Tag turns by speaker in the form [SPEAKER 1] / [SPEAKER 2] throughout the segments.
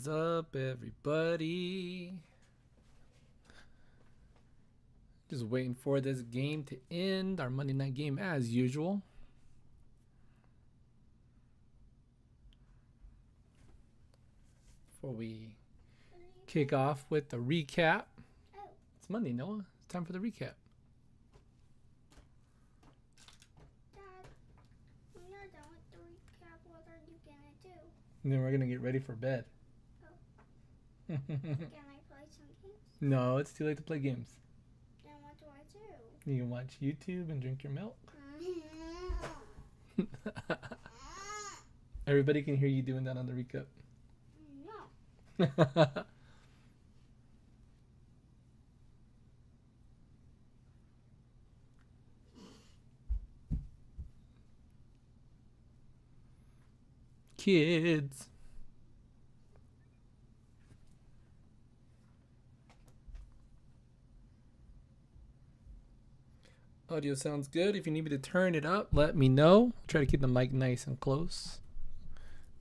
[SPEAKER 1] is up, everybody? Just waiting for this game to end. Our Monday night game as usual. Before we kick off with the recap. It's Monday, Noah. It's time for the recap.
[SPEAKER 2] Dad, when you're done with the recap, what are you gonna do?
[SPEAKER 1] And then we're going to get ready for bed.
[SPEAKER 2] Can I play some games?
[SPEAKER 1] No, it's too late to play games.
[SPEAKER 2] Then what do I do?
[SPEAKER 1] You can watch YouTube and drink your milk. Everybody can hear you doing that on the recap.
[SPEAKER 2] No.
[SPEAKER 1] Kids. Audio sounds good. If you need me to turn it up, let me know. Try to keep the mic nice and close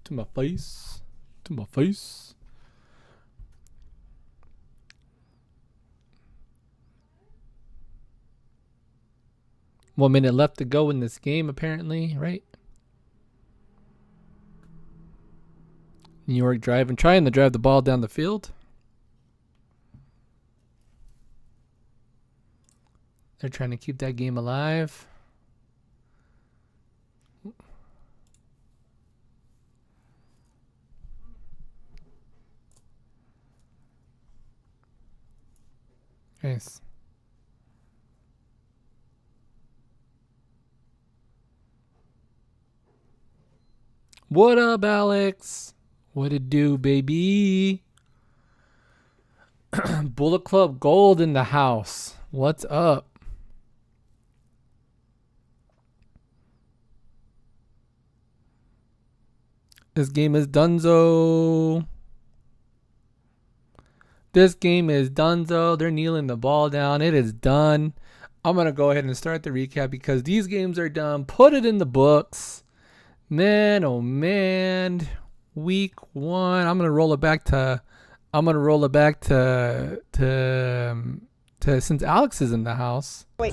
[SPEAKER 1] to my face. To my face. One minute left to go in this game, apparently, right? New York trying to drive the ball down the field. They're trying to keep that game alive. Nice. What up, Alex? What it do, baby? Bullet Club Gold in the house. What's up? This game is donezo. This game is donezo. They're kneeling the ball down. It is done. I'm going to go ahead and start the recap because these games are done. Put it in the books. Man, oh man. Week 1. I'm going to roll it back to since Alex is in the house.
[SPEAKER 3] Wait,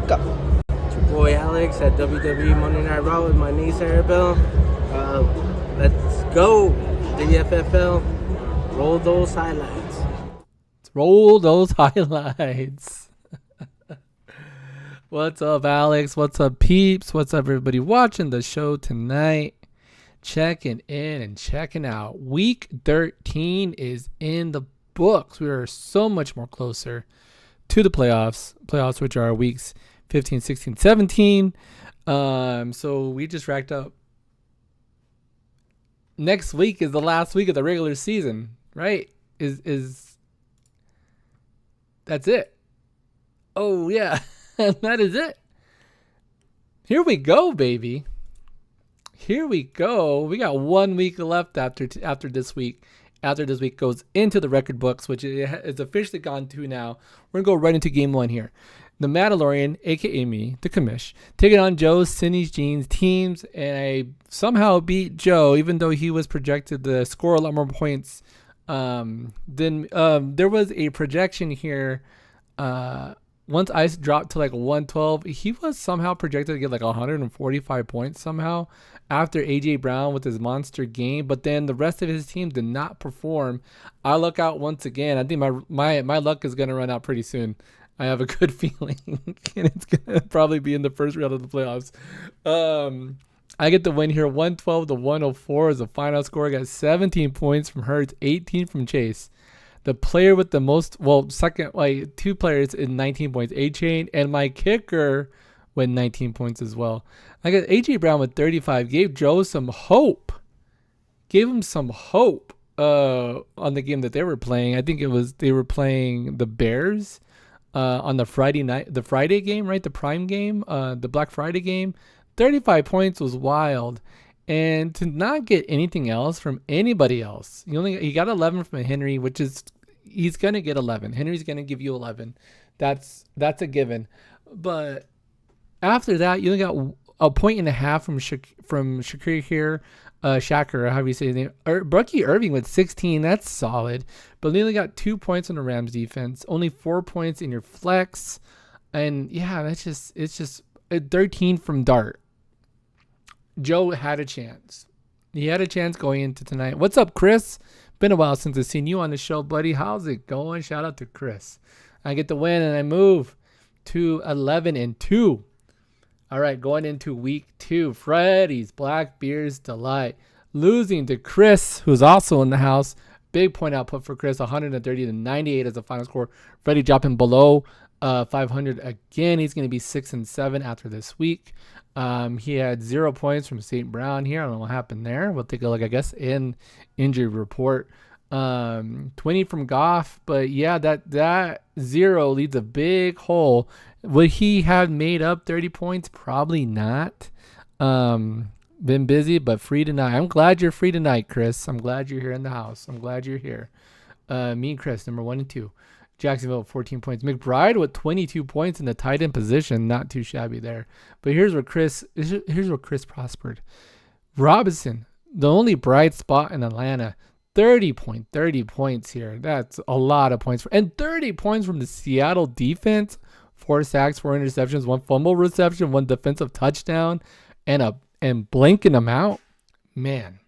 [SPEAKER 3] go. It's your boy Alex at WWE Monday Night Raw with my niece Arabelle. Let's go. DFFL. Roll those highlights.
[SPEAKER 1] Let's roll those highlights. What's up, Alex? What's up, peeps? What's up, everybody watching the show tonight? Checking in and checking out. Week 13 is in the books. We are so much more closer to the playoffs, which are weeks 15, 16, 17. So we just racked up. Next week is the last week of the regular season, right? Is that's it? Oh yeah, that is it. Here we go, baby. Here we go. We got 1 week left after this week. After this week goes into the record books, which is officially gone to now. We're gonna go right into game 1 here. The Mandalorian, aka me, the Commish, taking on Joe, Cindy's Jeans teams, and I somehow beat Joe, even though he was projected to score a lot more points. Then there was a projection here. Once Ice dropped to like 112, he was somehow projected to get like 145 points somehow after AJ Brown with his monster game. But then the rest of his team did not perform. I luck out once again. I think my luck is gonna run out pretty soon. I have a good feeling, and it's gonna probably be in the first round of the playoffs. I get the win here, 112 to 104 is the final score. I got 17 points from Hurts, 18 from Chase. The player with the most, second, like 2 players in 19 points, A-Chain, and my kicker with 19 points as well. I got AJ Brown with 35. Gave Joe some hope. Gave him some hope on the game that they were playing. I think they were playing the Bears. On the Friday game, right? The prime game, the Black Friday game. 35 points was wild. And to not get anything else from anybody else, he got 11 from Henry, which is, he's going to get 11. Henry's going to give you 11. That's a given. But after that, you only got a point and a half from Shakir here. Shakur, however you say his name. Bucky Irving with 16. That's solid. But they only got 2 points on the Rams defense. Only 4 points in your flex. And yeah, it's just 13 from Dart. Joe had a chance. He had a chance going into tonight. What's up, Chris? Been a while since I've seen you on the show, buddy. How's it going? Shout out to Chris. I get the win and I move to 11-2. All right, going into week 2. Freddy's Black Beers Delight. Losing to Chris, who's also in the house. Big point output for Chris, 130-98 as the final score. Freddie dropping below 500 again. He's going to be 6-7 after this week. He had 0 points from St. Brown here. I don't know what happened there. We'll take a look, I guess, in injury report. 20 from Goff, but yeah, that 0 leaves a big hole. Would he have made up 30 points? Probably not. Been busy, but free tonight. I'm glad you're free tonight, Chris. I'm glad you're here in the house. I'm glad you're here. Me and Chris, number 1 and 2. Jacksonville, 14 points. McBride with 22 points in the tight end position. Not too shabby there. But here's where Chris prospered. Robinson, the only bright spot in Atlanta, 30 points here. That's a lot of points. And 30 points from the Seattle defense. 4 sacks, 4 interceptions, 1 fumble reception, 1 defensive touchdown, and blanking them out. Man.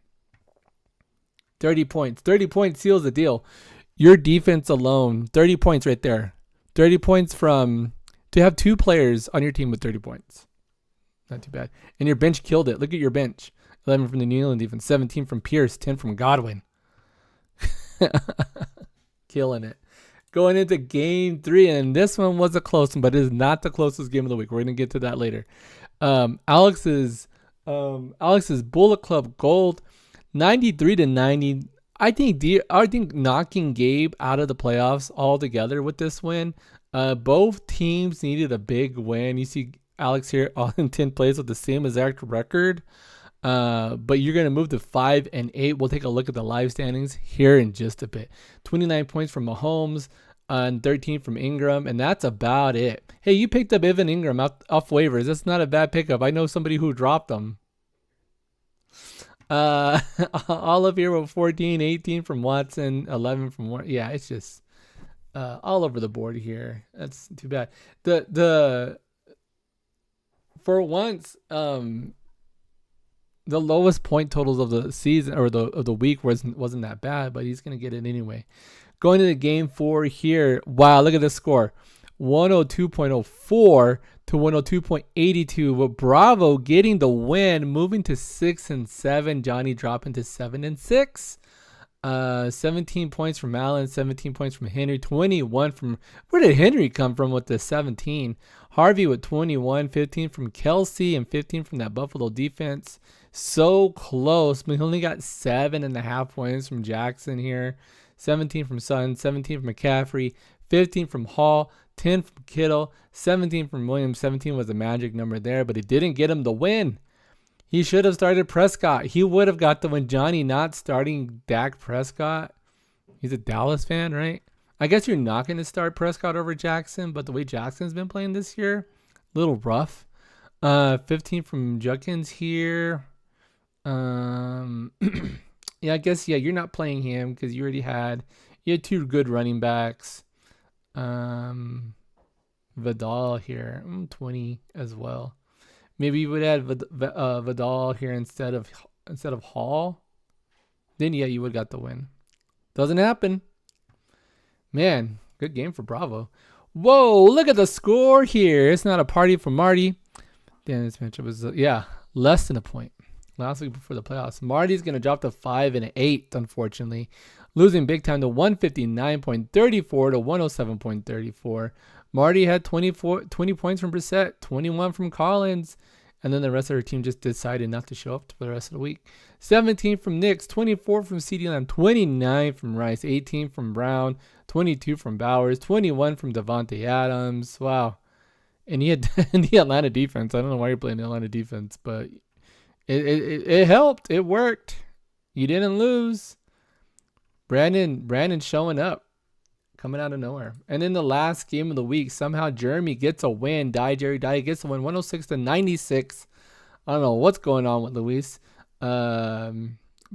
[SPEAKER 1] 30 points. 30 points seals the deal. Your defense alone, 30 points right there. 30 points to have 2 players on your team with 30 points. Not too bad. And your bench killed it. Look at your bench. 11 from the New England defense, 17 from Pierce, 10 from Godwin. Killing it. Going into game 3, and this one was a close one, but it is not the closest game of the week. We're going to get to that later. Alex's Bullet Club Gold, 93-90. I think knocking Gabe out of the playoffs altogether with this win. Both teams needed a big win. You see Alex here all in 10 plays with the same exact record. But you're going to move to 5-8. We'll take a look at the live standings here in just a bit. 29 points from Mahomes and 13 from Ingram, and that's about it. Hey, you picked up Evan Ingram off waivers. That's not a bad pickup. I know somebody who dropped them. All of here with 14, 18 from Watson, 11 from Warren. Yeah, it's just all over the board here. That's too bad. The for once, the lowest point totals of the season or of the week wasn't that bad, but he's gonna get it anyway. Going to the game 4 here. Wow, look at this score. 102.04 to 102.82 with Bravo getting the win, moving to 6-7. Johnny dropping to 7-6. 17 points from Allen, 17 points from Henry, 21 from, where did Henry come from with the 17? Harvey with 21, 15 from Kelsey, and 15 from that Buffalo defense. So close, but he only got 7.5 points from Jackson here. 17 from Sutton, 17 from McCaffrey, 15 from Hall, 10 from Kittle, 17 from Williams. 17 was a magic number there, but it didn't get him the win. He should have started Prescott. He would have got the win. Johnny not starting Dak Prescott. He's a Dallas fan, right? I guess you're not going to start Prescott over Jackson, but the way Jackson's been playing this year, a little rough. 15 from Judkins here. Yeah, I guess, yeah, you're not playing him because you had 2 good running backs. Vidal here, 20 as well. Maybe you would add Vidal here instead of Hall. Then yeah, you would got the win. Doesn't happen. Man, good game for Bravo. Whoa, look at the score here. It's not a party for Marty. Damn, this matchup was less than a point. Last week before the playoffs. Marty's gonna drop to 5-8, unfortunately. Losing big time to 159.34 to 107.34. Marty had 20 points from Brissett, 21 from Collins, and then the rest of her team just decided not to show up for the rest of the week. 17 from Nix, 24 from CeeDee Lamb, 29 from Rice, 18 from Brown, 22 from Bowers, 21 from Devontae Adams. Wow. And he had the Atlanta defense. I don't know why you're playing the Atlanta defense, but it helped. It worked. You didn't lose. Brandon showing up. Coming out of nowhere. And in the last game of the week, somehow Jeremy gets a win. Jerry gets a win, 106-96 I don't know what's going on with Luis.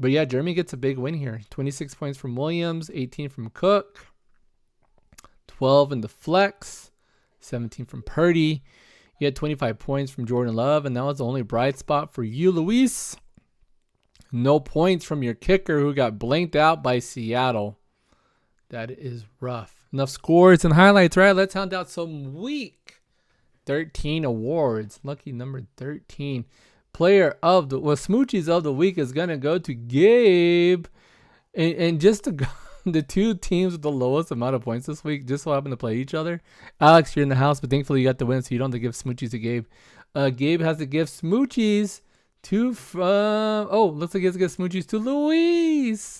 [SPEAKER 1] But yeah, Jeremy gets a big win here. 26 points from Williams, 18 from Cook, 12 in the flex, 17 from Purdy. You had 25 points from Jordan Love, and that was the only bright spot for you, Luis. No points from your kicker, who got blanked out by Seattle. That is rough. Enough scores and highlights, right? Let's hand out some week 13 awards. Lucky number 13. Player of the Smoochies of the week is gonna go to Gabe, and just the two teams with the lowest amount of points this week just so happen to play each other. Alex, you're in the house, but thankfully you got the win, so you don't have to give Smoochies to Gabe. Gabe has to give Smoochies to looks like he has to give Smoochies to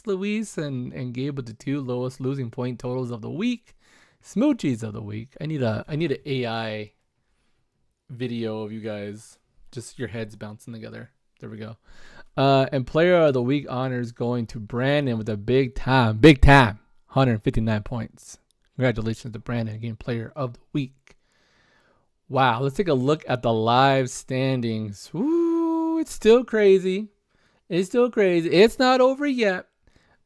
[SPEAKER 1] Luis and Gabe with the two lowest losing point totals of the week. Smoochies of the week. I need an AI video of you guys. Just your heads bouncing together. There we go. And player of the week honors going to Brandon with a big time, 159 points. Congratulations to Brandon, getting player of the week. Wow, let's take a look at the live standings. Woo, it's still crazy. It's not over yet.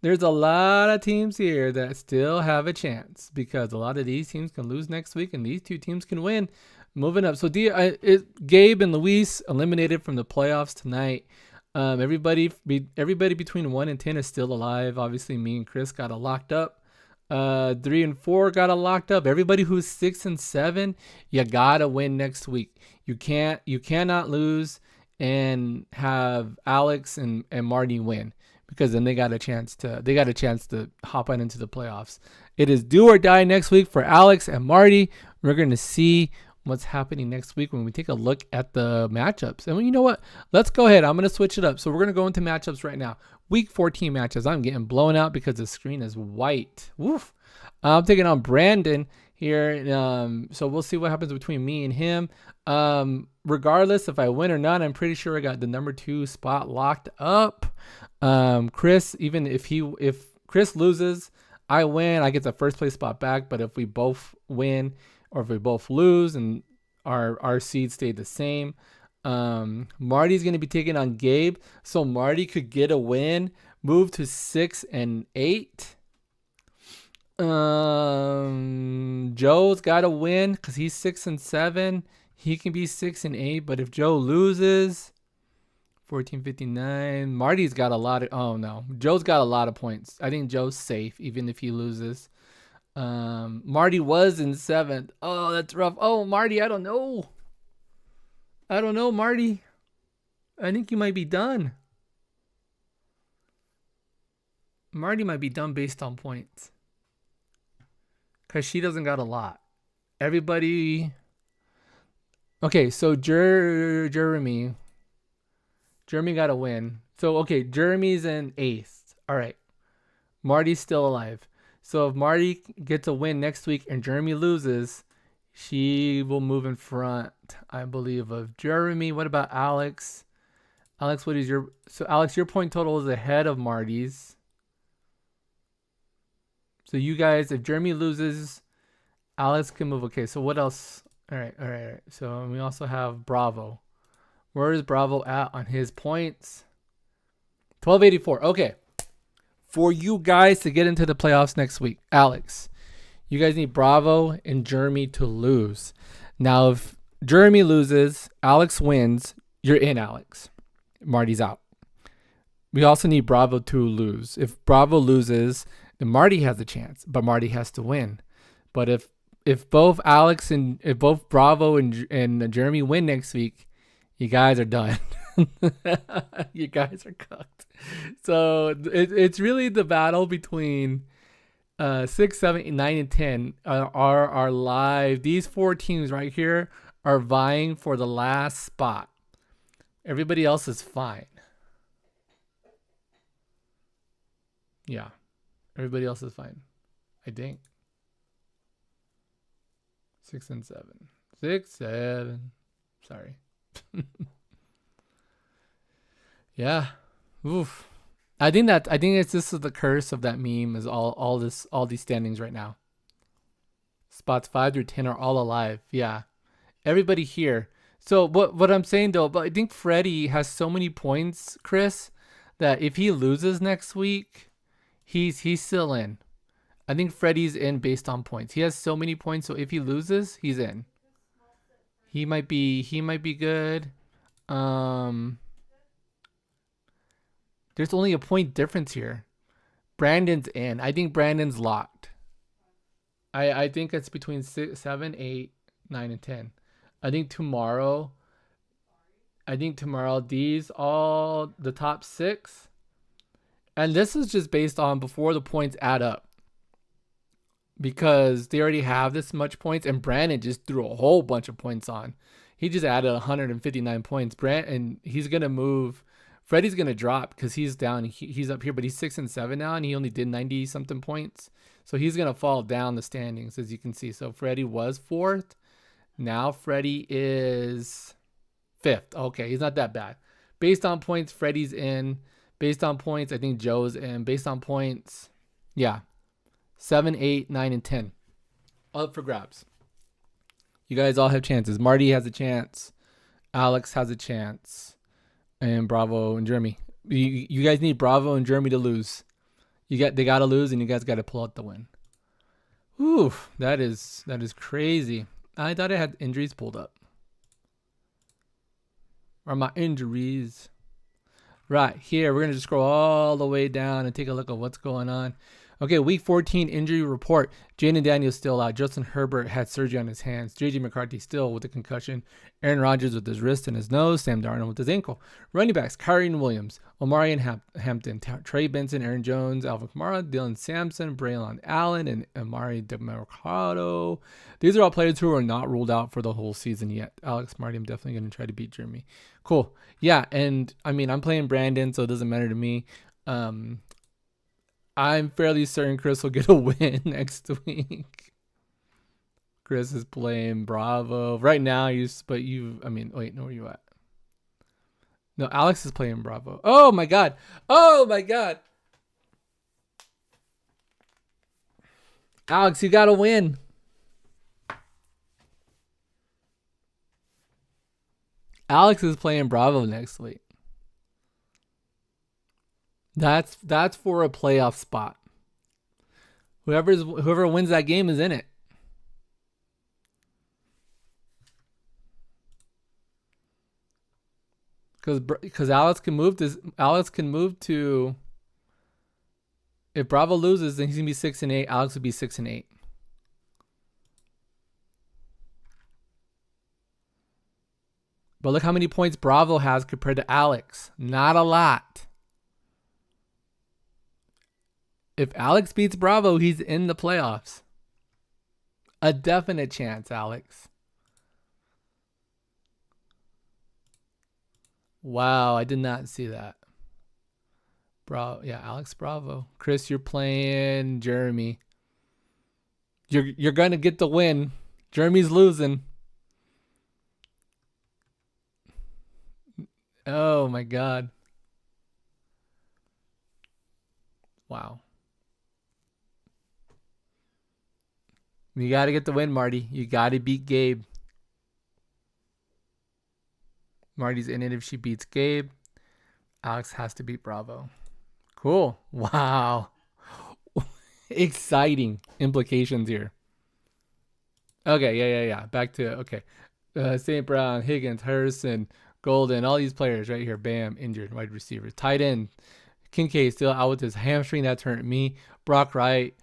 [SPEAKER 1] There's a lot of teams here that still have a chance because a lot of these teams can lose next week and these two teams can win. Moving up. So Gabe and Luis eliminated from the playoffs tonight. Everybody between 1 and 10 is still alive. Obviously, me and Chris got it locked up. 3 and 4 got it locked up. Everybody who's 6 and 7, you gotta win next week. You cannot lose and have Alex and Marty win, because then they got a chance to hop on into the playoffs. It is do or die next week for Alex and Marty. We're gonna see what's happening next week when we take a look at the matchups. And you know what? Let's go ahead. I'm going to switch it up. So we're going to go into matchups right now. Week 14 matchups. I'm getting blown out because the screen is white. Woof. I'm taking on Brandon here. So we'll see what happens between me and him. Regardless if I win or not, I'm pretty sure I got the number 2 spot locked up. Chris, even if Chris loses, I win, I get the first place spot back. But if we both win, or if we both lose and our seeds stay the same, Marty's going to be taking on Gabe. So Marty could get a win, move to 6 and 8. Joe's got to win because he's 6 and 7. He can be 6 and 8. But if Joe loses, 1459. Marty's got a lot of. Oh no, Joe's got a lot of points. I think Joe's safe even if he loses. Marty was in 7th. Oh, that's rough. Oh, Marty, I don't know, Marty. I think you might be done. Marty might be done based on points, because she doesn't got a lot. Everybody. Okay, so Jeremy got a win. So, okay, Jeremy's in 8th. All right. Marty's still alive. So if Marty gets a win next week and Jeremy loses, she will move in front, I believe, of Jeremy. What about Alex? Alex, what is your... So, Alex, your point total is ahead of Marty's. So you guys, if Jeremy loses, Alex can move. Okay, so what else? All right. So we also have Bravo. Where is Bravo at on his points? 1284. Okay. For you guys to get into the playoffs next week, Alex, you guys need Bravo and Jeremy to lose. Now, if Jeremy loses, Alex wins, you're in, Alex. Marty's out. We also need Bravo to lose. If Bravo loses, then Marty has a chance, but Marty has to win. But if both Bravo and Jeremy win next week, you guys are done. You guys are cooked. So it's really the battle between 6, 7, 9, and 10 are live. These 4 teams right here are vying for the last spot. Everybody else is fine. Yeah. Everybody else is fine, I think. 6 and 7. 6, 7. Sorry. Yeah. Oof. I think this is the curse of that meme, is all these standings right now. Spots 5 through 10 are all alive. Yeah. Everybody here. So what I'm saying though, but I think Freddie has so many points, Chris, that if he loses next week, he's still in. I think Freddie's in based on points. He has so many points, so if he loses, he's in. He might be good. Um there's only a point difference here. Brandon's in. I think Brandon's locked. I think it's between 6, 7, 8, 9, and 10. I think tomorrow. These all the top 6, and this is just based on before the points add up because they already have this much points, and Brandon just threw a whole bunch of points on. He just added 159 points. And he's gonna move. Freddie's gonna drop because he's down. He's up here, but he's 6 and 7 now, and he only did 90 something points. So he's gonna fall down the standings, as you can see. So Freddie was 4th. Now Freddie is 5th. Okay, he's not that bad. Based on points, Freddie's in. Based on points, I think Joe's in. Based on points, yeah, 7, 8, 9, and 10 up for grabs. You guys all have chances. Marty has a chance. Alex has a chance. And Bravo and Jeremy. You guys need Bravo and Jeremy to lose. They gotta lose, and you guys gotta pull out the win. Ooh, that is crazy. I thought I had injuries pulled up. Or my injuries. Right here, we're gonna just scroll all the way down and take a look at what's going on. Okay, week 14 injury report. Jaden Daniels still out. Justin Herbert had surgery on his hands. JJ McCarthy still with a concussion. Aaron Rodgers with his wrist and his nose. Sam Darnold with his ankle. Running backs, Kyren Williams, Omari and Hampton, Trey Benson, Aaron Jones, Alvin Kamara, Dylan Sampson, Braylon Allen, and Amari DeMarcado. These are all players who are not ruled out for the whole season yet. Alex Marty, I'm definitely going to try to beat Jeremy. Cool. Yeah, and I mean, I'm playing Brandon, so it doesn't matter to me. I'm fairly certain Chris will get a win next week. Chris is playing Bravo right now. Wait, no, where you at? No, Alex is playing Bravo. Oh my god! Alex, you gotta win. Alex is playing Bravo next week. That's for a playoff spot. Whoever wins that game is in it. Because Alex can move to. If Bravo loses, then he's gonna be 6 and 8. Alex would be 6 and 8. But look how many points Bravo has compared to Alex. Not a lot. If Alex beats Bravo, he's in the playoffs. A definite chance, Alex. Wow, I did not see that. Alex Bravo. Chris, you're playing Jeremy. You're gonna get the win. Jeremy's losing. Oh my god. Wow. You got to get the win, Marty. You got to beat Gabe. Marty's in it if she beats Gabe. Alex has to beat Bravo. Cool. Wow. Exciting implications here. Okay, yeah. Back to, okay. St. Brown, Higgins, Harrison, Golden, all these players right here. Bam, injured. Wide receivers. Tight end. Kincaid still out with his hamstring. That's hurt me. Brock Wright.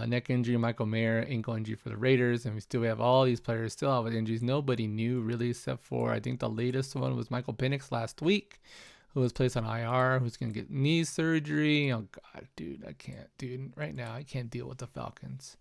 [SPEAKER 1] Neck injury, Michael Mayer, ankle injury for the Raiders, and we have all these players still out with injuries. Nobody new really, except for I think the latest one was Michael Penix last week, who was placed on IR, who's gonna get knee surgery. Oh god, dude, I can't, right now I can't deal with the Falcons.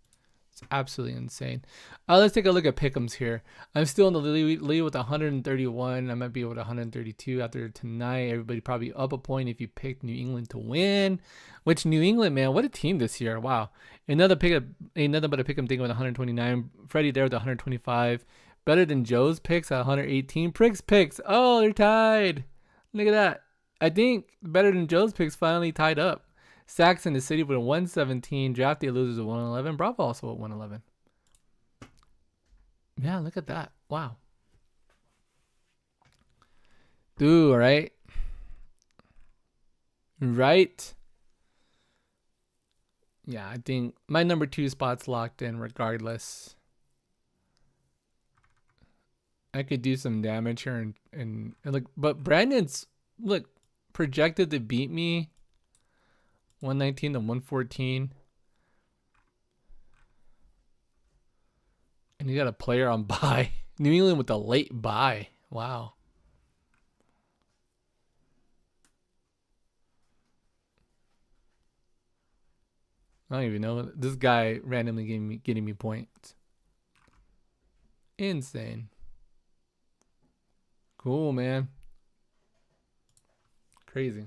[SPEAKER 1] It's absolutely insane. Let's take a look at pick'ems here. I'm still in the lead with 131. I might be with 132 after tonight. Everybody probably up a point if you picked New England to win. Which New England, man, what a team this year. Wow. Another but a pick'em thing with 129. Freddie there with 125. Better than Joe's picks at 118. Pricks picks. Oh, they're tied. Look at that. I think better than Joe's picks finally tied up. Sacks in the city with 117. Draft day losers at 111. Bravo also at 111. Yeah, look at that. Wow. Dude, right? Right? Yeah, I think my number 2 spot's locked in regardless. I could do some damage here and look, but Brandon's look projected to beat me 119 to 114. And you got a player on bye. New England with a late bye. Wow. I don't even know. This guy randomly getting me points. Insane. Cool, man. Crazy.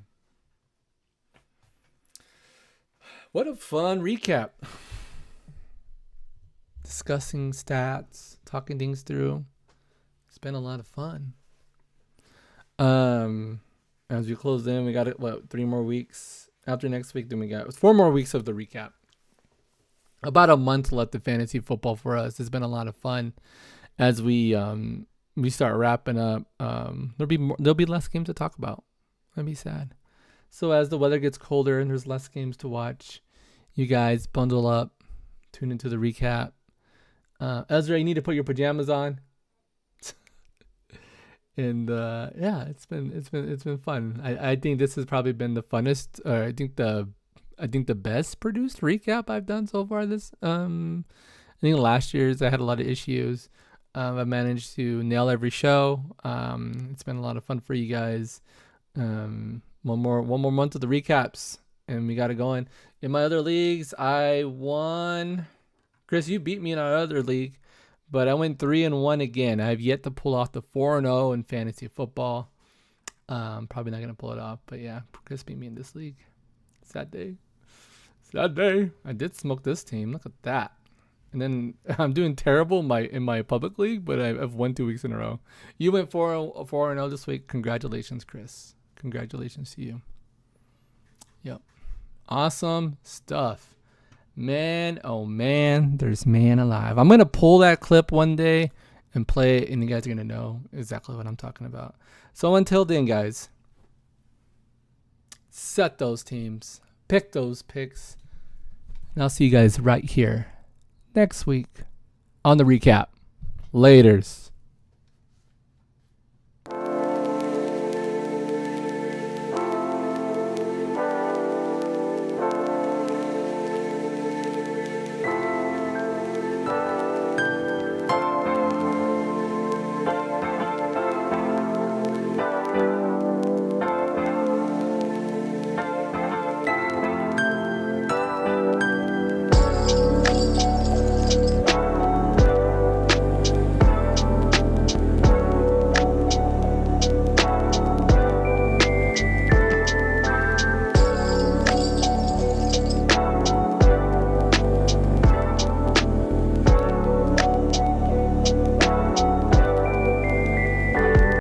[SPEAKER 1] What a fun recap. Discussing stats, talking things through. It's been a lot of fun. As we close in, we got it. What, 3 more weeks after next week? Then we got 4 more weeks of the recap. About a month left of fantasy football for us. It's been a lot of fun as we start wrapping up. There'll be less games to talk about. That'd be sad. So as the weather gets colder and there's less games to watch, you guys bundle up, tune into the recap. Ezra, you need to put your pajamas on. And yeah, it's been fun. I think this has probably been the funnest. I think the best produced recap I've done so far. I think last year's I had a lot of issues. I managed to nail every show. It's been a lot of fun for you guys. One more month of the recaps, and we got it going. In my other leagues, I won. Chris, you beat me in our other league, but I went 3-1 again. I have yet to pull off the 4-0 in fantasy football. Probably not gonna pull it off, but yeah, Chris beat me in this league. Sad day. I did smoke this team. Look at that. And then I'm doing terrible in my public league, but I've won 2 weeks in a row. You went 4-0 this week. Congratulations, Chris. Congratulations to you. Yep. Awesome stuff. Man, oh man, there's man alive. I'm going to pull that clip one day and play it, and you guys are going to know exactly what I'm talking about. So until then, guys, set those teams, pick those picks, and I'll see you guys right here next week on the recap. Laters.